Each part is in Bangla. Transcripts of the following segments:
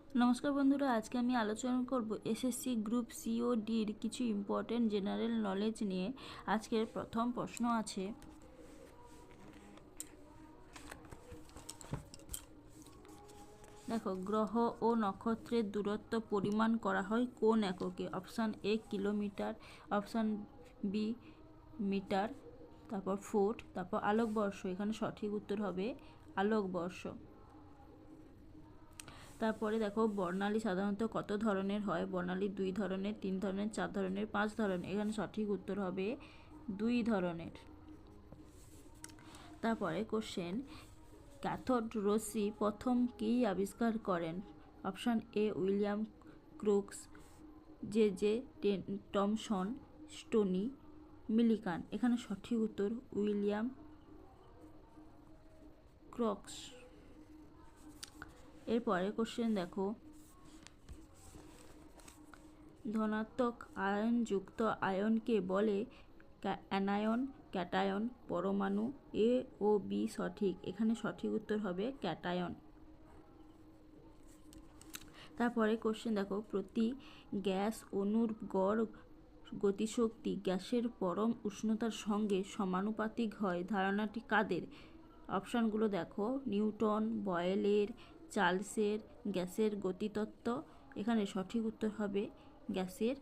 নমস্কার বন্ধুরা, আজকে আমি আলোচনা করব এসএসসি গ্রুপ সি ও ডির কিছু ইম্পর্টেন্ট জেনারেল নলেজ নিয়ে। আজকের প্রথম প্রশ্ন আছে, দেখো, গ্রহ ও নক্ষত্রের দূরত্ব পরিমাণ করা হয় কোন এককে? Option A kilometre, option B metre, তারপর ফুট, তারপর আলোকবর্ষ। এখানে সঠিক উত্তর হবে আলোকবর্ষ। তারপরে দেখো, বর্ণালী সাধারণত কত ধরনের হয়? বর্ণালী 2 ধরনের, 3 ধরনের, 4 ধরনের, 5 ধরনের। এখানে সঠিক উত্তর হবে 2 ধরনের। তারপরে কোশ্চেন, ক্যাথোড রশ্মি প্রথম কী আবিষ্কার করেন? Option A William Crookes, J J Thomson, Stoney, Millikan. এখানে সঠিক উত্তর উইলিয়াম ক্রুক্স। এরপরে কোশ্চেন দেখো, ধনাত্মক আয়নযুক্ত আয়নকে বলে অ্যানায়ন, ক্যাটায়ন, পরমাণু। এ ও বি সঠিক। এখানে সঠিক উত্তর হবে ক্যাটায়ন। তারপরে কোশ্চেন দেখো, প্রতি গ্যাস অণুর গড় গতিশক্তি গ্যাসের পরম উষ্ণতার সঙ্গে সমানুপাতিক হয়, ধারণাটি কাদের? অপশানগুলো দেখো, নিউটন, বয়েলের, চার্লসের, গ্যাসের গতিতত্ত্ব। এখানে সঠিক উত্তর হবে গ্যাসের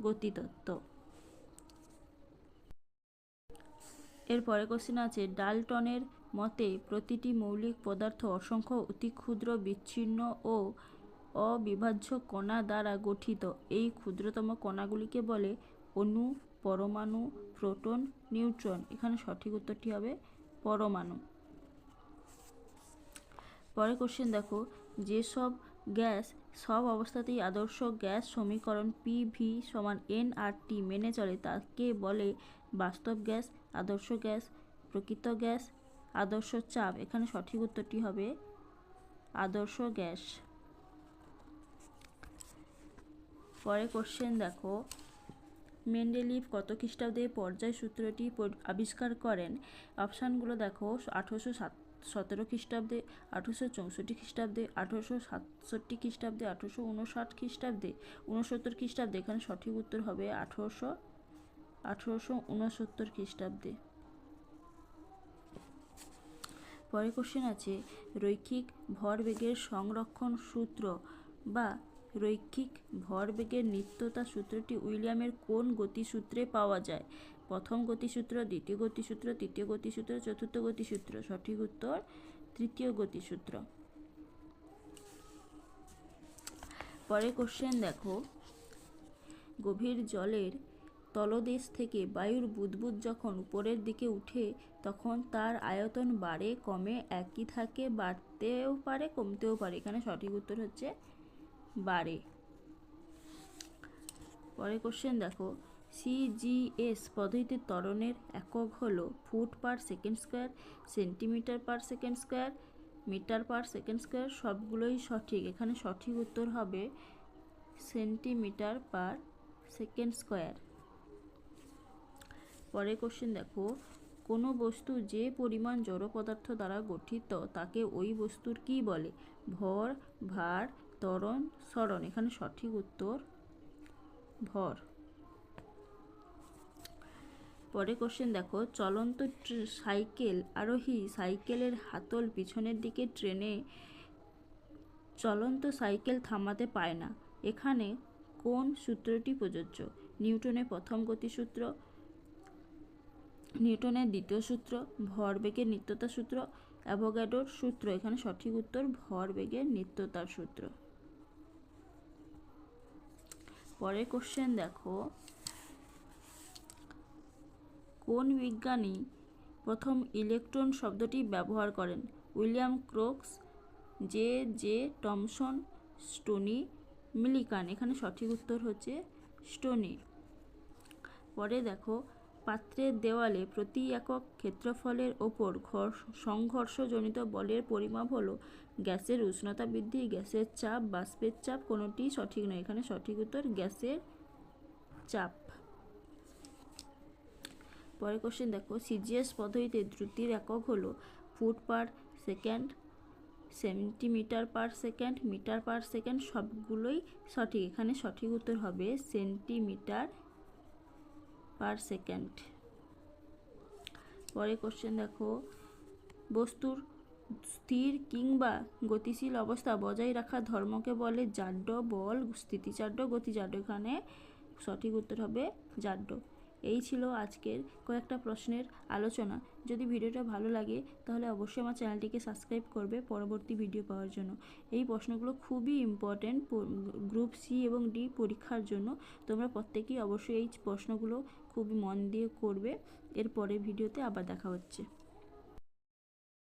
গতিতত্ত্ব। এরপরে কোশ্চেন আছে, ডাল্টনের মতে প্রতিটি মৌলিক পদার্থ অসংখ্য অতি ক্ষুদ্র বিচ্ছিন্ন ও অবিভাজ্য কণা দ্বারা গঠিত। এই ক্ষুদ্রতম কণাগুলিকে বলে অণু, পরমাণু, প্রোটন, নিউট্রন। এখানে সঠিক উত্তরটি হবে পরমাণু। পরে কোশ্চেন দেখো, যেসব গ্যাস সব অবস্থাতেই আদর্শ গ্যাস সমীকরণ PV = nRT মেনে চলে তাকে বলে বাস্তব গ্যাস, আদর্শ গ্যাস, প্রকৃত গ্যাস, আদর্শ চাপ। এখানে সঠিক উত্তরটি হবে আদর্শ গ্যাস। পরে কোশ্চেন দেখো, মেন্ডেলিভ কত খ্রিস্টাব্দে পর্যায় সূত্রটি আবিষ্কার করেন? অপশানগুলো দেখো, 1817 খ্রিস্টাব্দে, 1864 খ্রিস্টাব্দে, 1867 খ্রিস্টাব্দে, 1859 খ্রিস্টাব্দে, 69 খ্রিস্টাব্দে। এখানে সঠিক উত্তর হবে 1869 খ্রিস্টাব্দে। পরে কোশ্চেন আছে, রৈখিক ভরবেগের সংরক্ষণ সূত্র বা রৈখিক ভরবেগের নিত্যতা সূত্রটি উইলিয়ামের কোন গতিসূত্রে পাওয়া যায়? প্রথম গতিসূত্র, দ্বিতীয় গতিসূত্র, তৃতীয় গতিসূত্র, চতুর্থ গতিসূত্র। সঠিক উত্তর তৃতীয় গতিসূত্র। পরে কোশ্চেন দেখো, গভীর জলের তলদেশ থেকে বায়ুর বুদবুদ যখন উপরের দিকে উঠে তখন তার আয়তন বাড়ে, কমে, একই থাকে, বাড়তেও পারে, কমতেও পারে। এখানে সঠিক উত্তর হচ্ছে বাড়ে। পরে কোশ্চেন দেখো, CGS পদ্ধতিতে ত্বরণের একক হলো foot per second square, centimetre per second square, metre per second square. সবগুলোই সঠিক। এখানে সঠিক উত্তর হবে সেন্টিমিটার পার সেকেন্ড স্কোয়ার। পরে কোশ্চেন দেখো, কোনো বস্তু যে পরিমাণ জড় পদার্থ দ্বারা গঠিত তাকে ওই বস্তুর কি বলে? ভর, ভার, ত্বরণ, সরণ। এখানে সঠিক উত্তর ভর। পরে কোশ্চেন দেখো, চলন্ত সাইকেল আরোহী সাইকেলের হাতল পিছনের দিকে ট্রেনে চলন্ত সাইকেল থামাতে পায় না। এখানে কোন সূত্রটি প্রযোজ্য? নিউটনের প্রথম গতিসূত্র, নিউটনের দ্বিতীয় সূত্র, ভরবেগের নিত্যতা সূত্র, অ্যাভোগাড্রোর সূত্র। এখানে সঠিক উত্তর ভরবেগের নিত্যতার সূত্র। পরে কোশ্চেন দেখো, কোন বিজ্ঞানী প্রথম ইলেকট্রন শব্দটি ব্যবহার করেন? William Crookes, J J Thomson, Stoney, Millikan. এখানে সঠিক উত্তর হচ্ছে স্টোনি। পরে দেখো, পাত্রের দেওয়ালে প্রতি একক ক্ষেত্রফলের ওপর সংঘর্ষজনিত বলের পরিমাপ হলো গ্যাসের উষ্ণতা বৃদ্ধি, গ্যাসের চাপ, বাষ্পের চাপ। কোনোটিই সঠিক নয়। এখানে সঠিক উত্তর গ্যাসের চাপ। পরের কোশ্চেন দেখো, CGS পদ্ধতিতে দ্রুতির একক হলো foot per second, centimetre per second, metre per second সবগুলোই সঠিক। এখানে সঠিক উত্তর হবে সেন্টিমিটার পার সেকেন্ড। পরে কোশ্চেন দেখো, বস্তুর স্থির কিংবা গতিশীল অবস্থা বজায় রাখার ধর্মকে বলে জাড্য, বল, স্থিতিজাড্য, গতিজাড্য। এখানে সঠিক উত্তর হবে জাড্য। এই ছিল আজকের কয়েকটা প্রশ্নের আলোচনা। যদি ভিডিওটা ভালো লাগে তাহলে অবশ্যই আমার চ্যানেলটিকে সাবস্ক্রাইব করবে পরবর্তী ভিডিও পাওয়ার জন্য। এই প্রশ্নগুলো খুবই ইম্পর্ট্যান্ট গ্রুপ সি এবং ডি পরীক্ষার জন্য। তোমরা প্রত্যেকেই অবশ্যই এই প্রশ্নগুলো খুবই মন দিয়ে করবে। এর পরের ভিডিওতে আবার দেখা হচ্ছে।